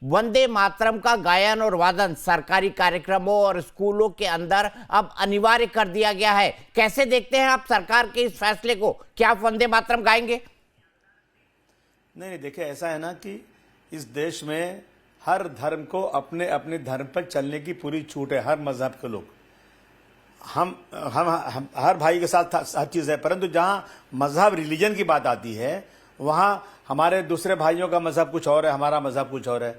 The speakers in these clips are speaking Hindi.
वंदे मातरम का गायन और वादन सरकारी कार्यक्रमों और स्कूलों के अंदर अब अनिवार्य कर दिया गया है। कैसे देखते हैं आप सरकार के इस फैसले को? क्या आप वंदे मातरम गाएंगे? नहीं, देखिए ऐसा है ना कि इस देश में हर धर्म को अपने अपने धर्म पर चलने की पूरी छूट है, हर मजहब के लोग। हम हर भाई के साथ हर चीज़ है, परंतु जहाँ मजहब रिलीजन की बात आती है वहाँ हमारे दूसरे भाइयों का मजहब कुछ और है, हमारा मजहब कुछ और है।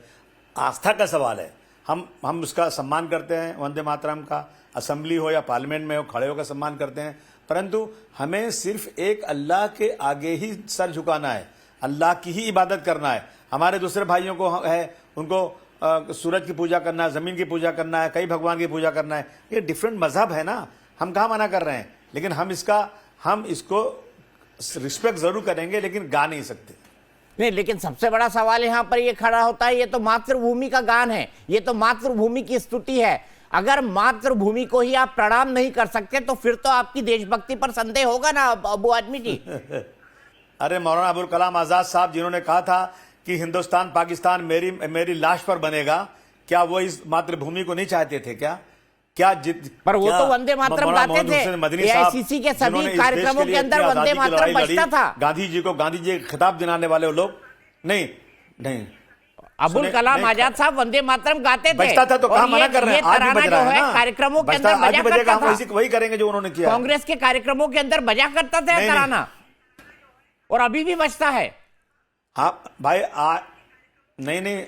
आस्था का सवाल है। हम उसका सम्मान करते हैं, वंदे मातरम का, असेंबली हो या पार्लियामेंट में हो, खड़े होकर सम्मान करते हैं, परंतु हमें सिर्फ एक अल्लाह के आगे ही सर झुकाना है, अल्लाह की ही इबादत करना है। हमारे दूसरे भाइयों को है, उनको सूरज की पूजा करना है, ज़मीन की पूजा करना है, कई भगवान की पूजा करना है। ये डिफरेंट मजहब है ना, हम कहाँ मना कर रहे हैं, लेकिन हम इसको रिस्पेक्ट जरूर करेंगे, लेकिन गा नहीं सकते। नहीं, लेकिन सबसे बड़ा सवाल यहाँ पर ये खड़ा होता है, ये तो मातृभूमि का गान है, ये तो मातृभूमि की स्तुति है। अगर मातृभूमि को ही आप प्रणाम नहीं कर सकते तो फिर तो आपकी देशभक्ति पर संदेह होगा ना अबू आदमी जी। अरे मौलाना अबुल कलाम आजाद साहब जिन्होंने कहा था कि हिंदुस्तान पाकिस्तान मेरी लाश पर बनेगा, क्या वो इस मातृभूमि को नहीं चाहते थे? पर वो तो वंदे मातरम गाते थे। एआईसीसी के सभी कार्यक्रमों के अंदर वंदे मातरम बजता था। गांधी जी के खिताब दिलाने वाले लोग नहीं। अबुल कलाम आजाद साहब वंदे मातरम गाते थे, बजता था तो कहाँ मना कर रहे हैं? आज भी बज रहा है ना, कार्यक्रमों के अंदर बजा करता था। वही करेंगे जो उन्होंने किया। कांग्रेस के कार्यक्रमों के अंदर बजा करता था तराना, और अभी भी बजता है। हाँ भाई, नहीं,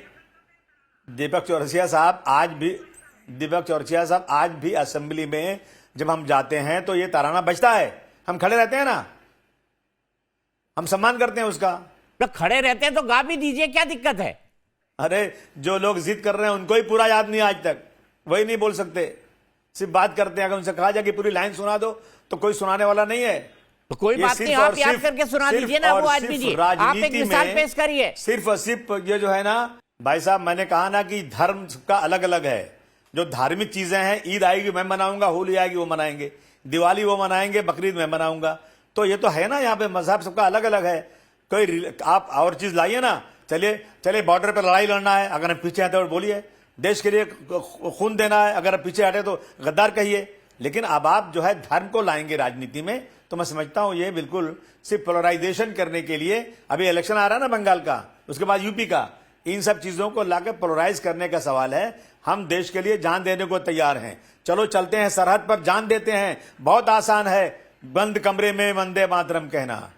दीपक चौरसिया साहब आज भी असेंबली में जब हम जाते हैं तो ये तराना बजता है, हम खड़े रहते हैं ना, हम सम्मान करते हैं उसका। तो खड़े रहते हैं तो गा भी दीजिए, क्या दिक्कत है? अरे जो लोग जिद कर रहे हैं उनको ही पूरा याद नहीं, आज तक वही नहीं बोल सकते, सिर्फ बात करते हैं। अगर उनसे कहा जाए कि पूरी लाइन सुना दो तो कोई सुनाने वाला नहीं है। तो कोई बात नहीं, आप याद करके सुना दीजिए ना वो आदमी जी, आप एक मिसाल पेश करिए। सिर्फ ये जो है ना भाई साहब, मैंने कहा ना कि धर्म का अलग अलग है। जो धार्मिक चीजें हैं, ईद आएगी मैं मनाऊंगा, होली आएगी वो मनाएंगे, दिवाली वो मनाएंगे, बकरीद मैं मनाऊंगा। तो ये तो है ना, यहाँ पे मजहब सबका अलग अलग है। कोई आप और चीज लाइए ना, चलिए बॉर्डर पर लड़ाई लड़ना है, अगर हम पीछे हटे और बोलिए, देश के लिए खून देना है, अगर पीछे हटे तो गद्दार कहिए। लेकिन अब आप जो है धर्म को लाएंगे राजनीति में, तो मैं समझता हूं ये बिल्कुल सिर्फ पोलराइजेशन करने के लिए। अभी इलेक्शन आ रहा है ना बंगाल का, उसके बाद यूपी का, इन सब चीजों को लाकर पोलराइज करने का सवाल है। हम देश के लिए जान देने को तैयार हैं, चलो चलते हैं सरहद पर, जान देते हैं। बहुत आसान है बंद कमरे में वंदे मातरम कहना।